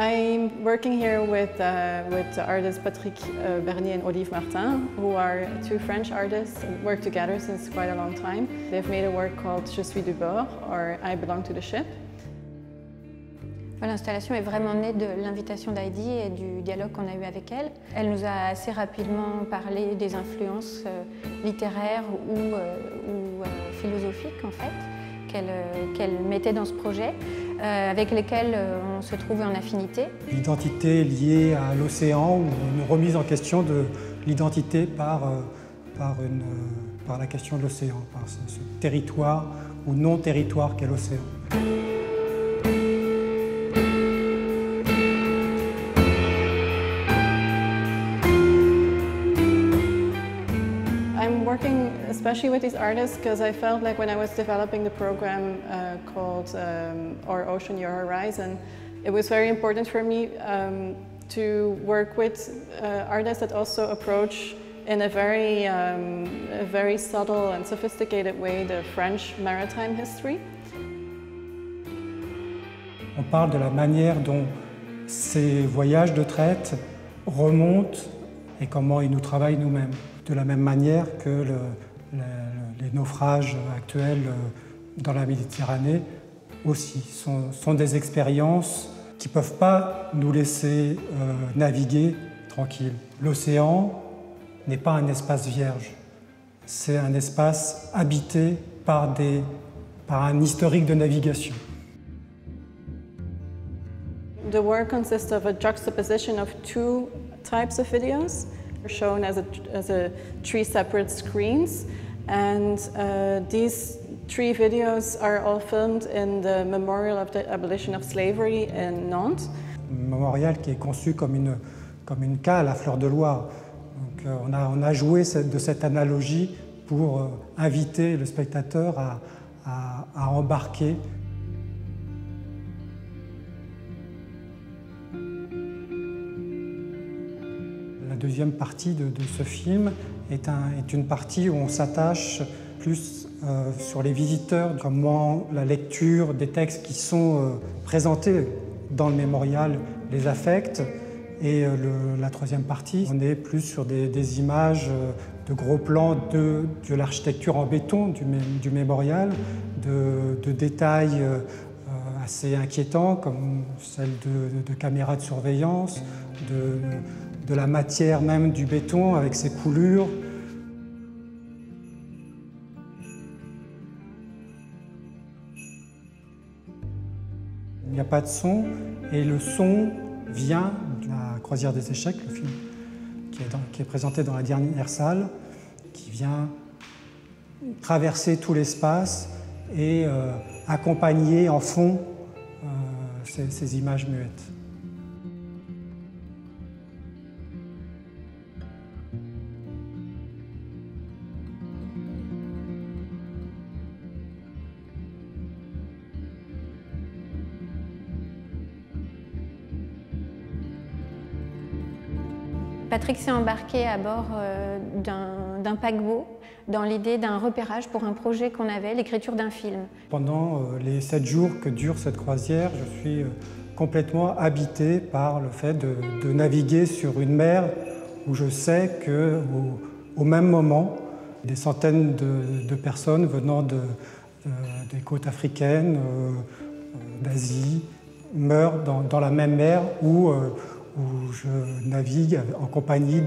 I'm working here with the artists Patrick Bernier and Olive Martin, who are two French artists and work together since quite a long time. They've made a work called Je suis du bord, or I belong to the ship. L'installation est vraiment née de l'invitation d'Heidi et du dialogue qu'on a eu avec elle. Elle nous a assez rapidement parlé des influences littéraires ou philosophiques en fait, qu'elle mettait dans ce projet, avec lesquelles on se trouvait en affinité. L'identité liée à l'océan ou une remise en question de l'identité par la question de l'océan, par ce territoire ou non-territoire qu'est l'océan. I'm working especially with these artists because I felt like when I was developing the program called Our Ocean, Your Horizon, it was very important for me to work with artists that also approach in a very subtle and sophisticated way the French maritime history. On parle de la manière dont ces voyages de traite remontent et comment ils nous travaillent nous-mêmes. De la même manière que les naufrages actuels dans la Méditerranée aussi sont des expériences qui ne peuvent pas nous laisser naviguer tranquille. L'océan n'est pas un espace vierge, c'est un espace habité par un historique de navigation. The work consists of a juxtaposition of two types of videos, shown as three separate screens, and these three videos are all filmed in the Memorial of the Abolition of Slavery in Nantes. Un mémorial qui est conçu comme une cale à fleur de Loire. Donc, on a joué de cette analogie pour inviter le spectateur à embarquer. La deuxième partie de ce film est une partie où on s'attache plus sur les visiteurs, comment la lecture des textes qui sont présentés dans le mémorial les affecte. Et la troisième partie, on est plus sur des images de gros plans de l'architecture en béton du mémorial, de détails assez inquiétants comme celle de caméras de surveillance, de la matière même du béton avec ses coulures. Il n'y a pas de son et le son vient de la Croisière des échecs, le film qui est présenté dans la dernière salle, qui vient traverser tout l'espace et accompagner en fond ces images muettes. Patrick s'est embarqué à bord d'un paquebot dans l'idée d'un repérage pour un projet qu'on avait, l'écriture d'un film. Pendant les 7 jours que dure cette croisière, je suis complètement habité par le fait de naviguer sur une mer où je sais qu'au même moment, des centaines de personnes venant des côtes africaines, d'Asie, meurent dans la même mer où je navigue en compagnie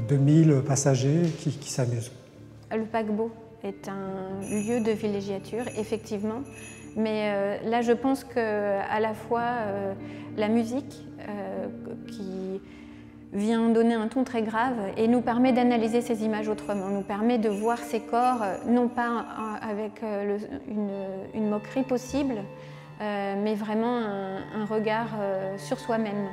de 1000 passagers qui s'amusent. Le paquebot est un lieu de villégiature, effectivement, mais là je pense qu'à la fois la musique qui vient donner un ton très grave et nous permet d'analyser ces images autrement, nous permet de voir ces corps non pas avec une moquerie possible, mais vraiment un regard sur soi-même.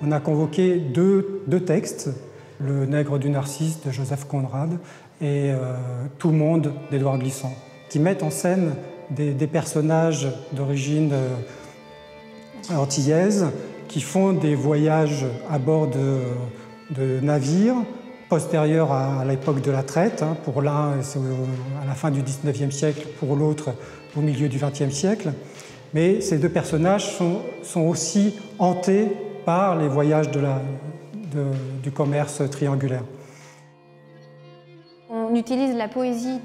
On a convoqué deux textes, Le Nègre du Narcisse de Joseph Conrad et Tout le monde d'Édouard Glissant, qui mettent en scène des personnages d'origine antillaises qui font des voyages à bord de navires postérieurs à l'époque de la traite. Pour l'un, c'est à la fin du XIXe siècle, pour l'autre, au milieu du XXe siècle. Mais ces deux personnages sont aussi hantés par les voyages du commerce triangulaire. On utilise la poésie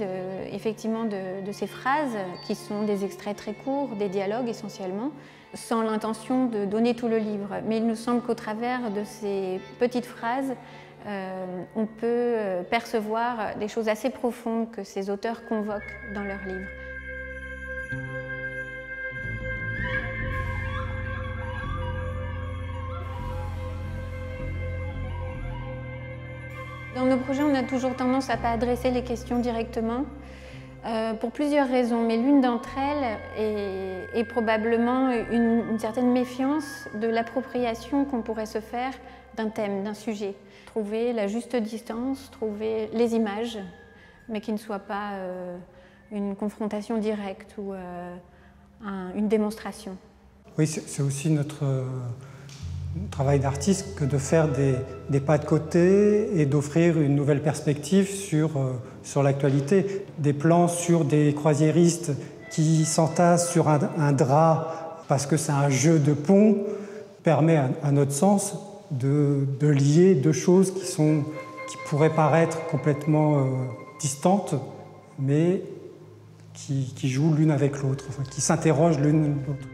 effectivement de ces phrases, qui sont des extraits très courts, des dialogues essentiellement, sans l'intention de donner tout le livre. Mais il nous semble qu'au travers de ces petites phrases, on peut percevoir des choses assez profondes que ces auteurs convoquent dans leurs livres. Dans nos projets, on a toujours tendance à ne pas adresser les questions directement, pour plusieurs raisons, mais l'une d'entre elles est probablement une certaine méfiance de l'appropriation qu'on pourrait se faire d'un thème, d'un sujet. Trouver la juste distance, trouver les images, mais qui ne soient pas une confrontation directe ou une démonstration. Oui, c'est aussi notre travail d'artiste que de faire des pas de côté et d'offrir une nouvelle perspective sur l'actualité. Des plans sur des croisiéristes qui s'entassent sur un drap parce que c'est un jeu de pont permet à notre sens de lier deux choses qui pourraient paraître complètement distantes, mais qui jouent l'une avec l'autre, enfin, qui s'interrogent l'une l'autre.